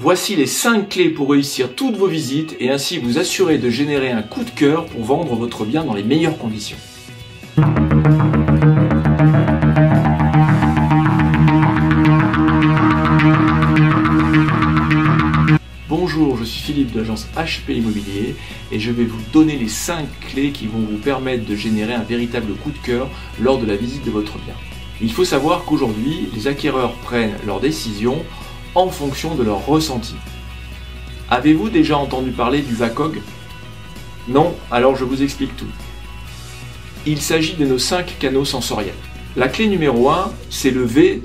Voici les 5 clés pour réussir toutes vos visites et ainsi vous assurer de générer un coup de cœur pour vendre votre bien dans les meilleures conditions. Bonjour, je suis Philippe de l'agence HP Immobilier et je vais vous donner les 5 clés qui vont vous permettre de générer un véritable coup de cœur lors de la visite de votre bien. Il faut savoir qu'aujourd'hui, les acquéreurs prennent leurs décisions en fonction de leur ressenti. Avez-vous déjà entendu parler du VACOG? Non? Alors je vous explique tout. Il s'agit de nos 5 canaux sensoriels. La clé numéro 1, c'est le V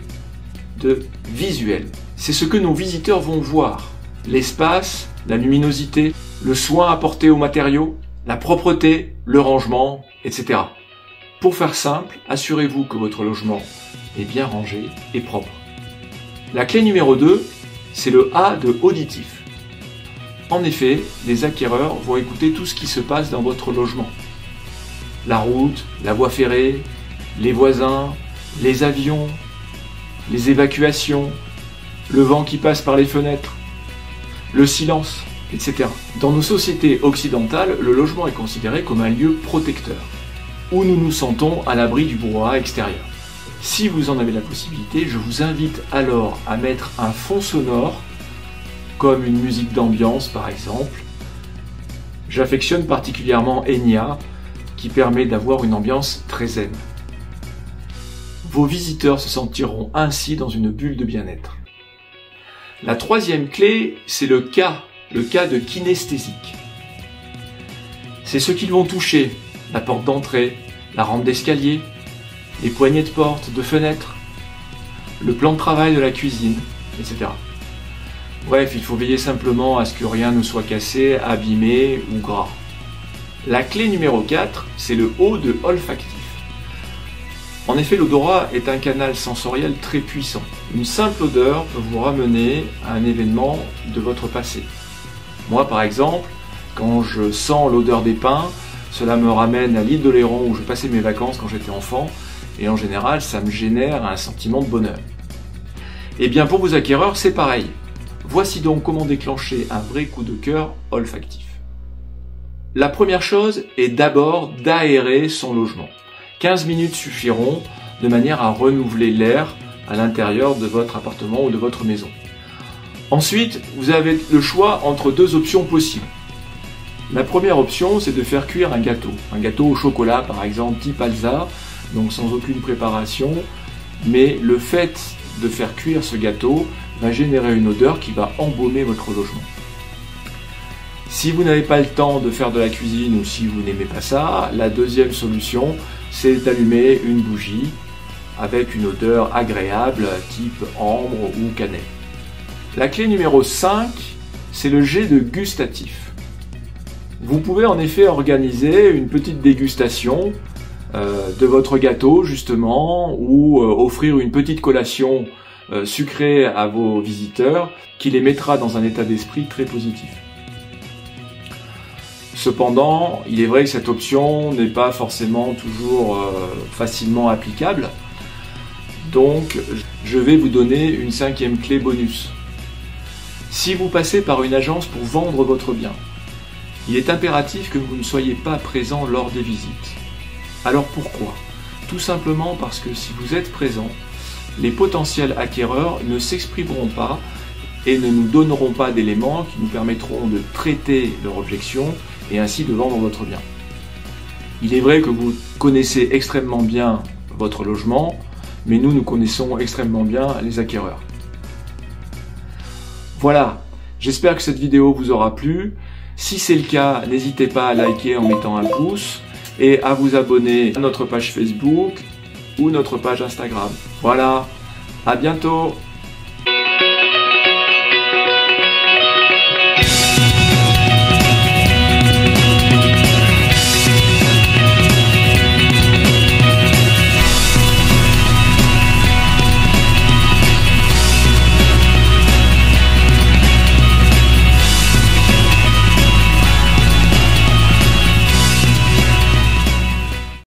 de visuel. C'est ce que nos visiteurs vont voir. L'espace, la luminosité, le soin apporté aux matériaux, la propreté, le rangement, etc. Pour faire simple, assurez-vous que votre logement est bien rangé et propre. La clé numéro 2, c'est le A de auditif. En effet, les acquéreurs vont écouter tout ce qui se passe dans votre logement. La route, la voie ferrée, les voisins, les avions, les évacuations, le vent qui passe par les fenêtres, le silence, etc. Dans nos sociétés occidentales, le logement est considéré comme un lieu protecteur, où nous nous sentons à l'abri du brouhaha extérieur. Si vous en avez la possibilité, je vous invite alors à mettre un fond sonore, comme une musique d'ambiance par exemple. J'affectionne particulièrement Enya, qui permet d'avoir une ambiance très zen. Vos visiteurs se sentiront ainsi dans une bulle de bien-être. La troisième clé, c'est le K de kinesthésique. C'est ce qu'ils vont toucher, la porte d'entrée, la rampe d'escalier, les poignées de porte, de fenêtre, le plan de travail de la cuisine, etc. Bref, il faut veiller simplement à ce que rien ne soit cassé, abîmé ou gras. La clé numéro 4, c'est le O de olfactif. En effet, l'odorat est un canal sensoriel très puissant. Une simple odeur peut vous ramener à un événement de votre passé. Moi, par exemple, quand je sens l'odeur des pins, cela me ramène à l'île d'Oléron où je passais mes vacances quand j'étais enfant, et en général, ça me génère un sentiment de bonheur. Et bien pour vos acquéreurs, c'est pareil. Voici donc comment déclencher un vrai coup de cœur olfactif. La première chose est d'abord d'aérer son logement. 15 minutes suffiront de manière à renouveler l'air à l'intérieur de votre appartement ou de votre maison. Ensuite, vous avez le choix entre deux options possibles. La première option, c'est de faire cuire un gâteau au chocolat par exemple, type Alsa, donc sans aucune préparation, mais le fait de faire cuire ce gâteau va générer une odeur qui va embaumer votre logement. Si vous n'avez pas le temps de faire de la cuisine ou si vous n'aimez pas ça, la deuxième solution, c'est d'allumer une bougie avec une odeur agréable type ambre ou cannelle. La clé numéro 5, c'est le G de gustatif. Vous pouvez en effet organiser une petite dégustation de votre gâteau justement ou offrir une petite collation sucrée à vos visiteurs qui les mettra dans un état d'esprit très positif. Cependant, il est vrai que cette option n'est pas forcément toujours facilement applicable. Donc, je vais vous donner une 5e clé bonus. Si vous passez par une agence pour vendre votre bien, il est impératif que vous ne soyez pas présent lors des visites. Alors pourquoi? Tout simplement parce que si vous êtes présent, les potentiels acquéreurs ne s'exprimeront pas et ne nous donneront pas d'éléments qui nous permettront de traiter leur objection et ainsi de vendre votre bien. Il est vrai que vous connaissez extrêmement bien votre logement, mais nous connaissons extrêmement bien les acquéreurs. Voilà, j'espère que cette vidéo vous aura plu. Si c'est le cas, n'hésitez pas à liker en mettant un pouce et à vous abonner à notre page Facebook ou notre page Instagram. Voilà, à bientôt!